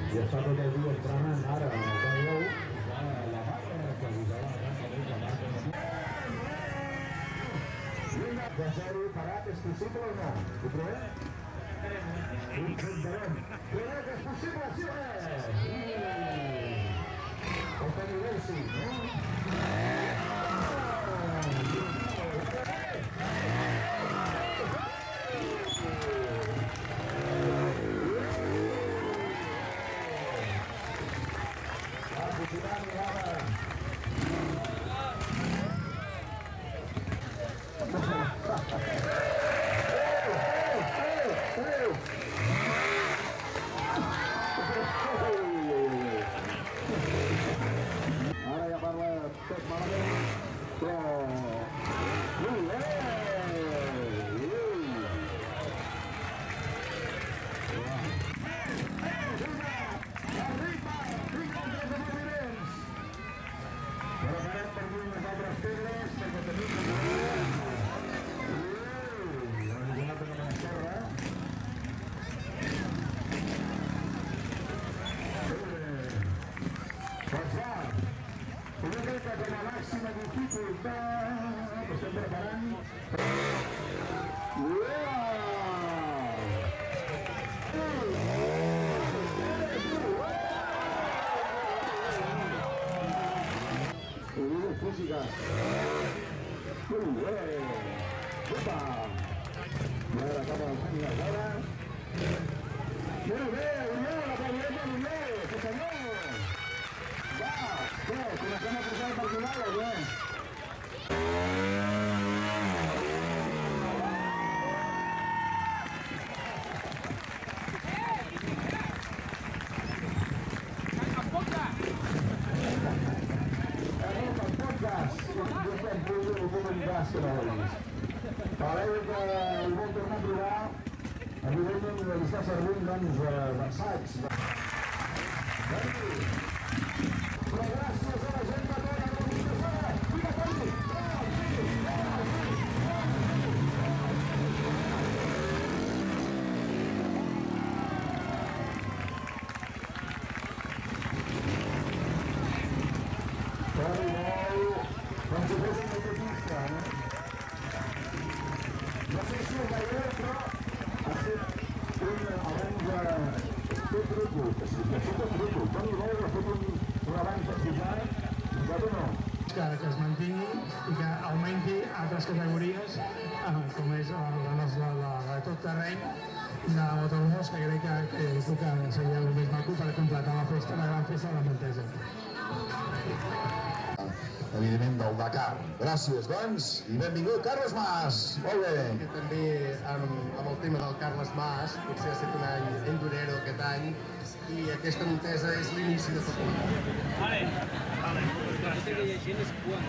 I està tot el dia entrenant ara en el Callou, la barra que posarà de 0 parat, és possible o no? Ho provem? Ho intentarem. Creu que és possible, sí o no? El Canigol sí, no? Ara ja parla tot malament, però... Preparem per dir unes altres pedres, perquè tenim com a màxima dificultat, estem preparant. Física. Opa! Ara acaba el Fènix ara. Molt bé, Oriol, la pavelleta d'Oriol, sí senyor! Va, què, comencem a posar el personal o què? Fareu que el vol tornar a provar, evidentment li està servint doncs d'assaig. Però gràcies a la gent de tota la comunicació, vinga Toni! que es mantingui i que augmenti altres categories com és la de tot terreny i la de motocross, que crec que seria el més maco per completar la gran festa de la Montesa. Evidentment del Dakar. Gràcies, doncs, i benvingut, Carles Mas. Molt bé. També amb el tema del Carles Mas, potser ha estat un any endurero aquest any, i aquesta Montesa és l'inici de tot. Vale. Estic llegint és quan.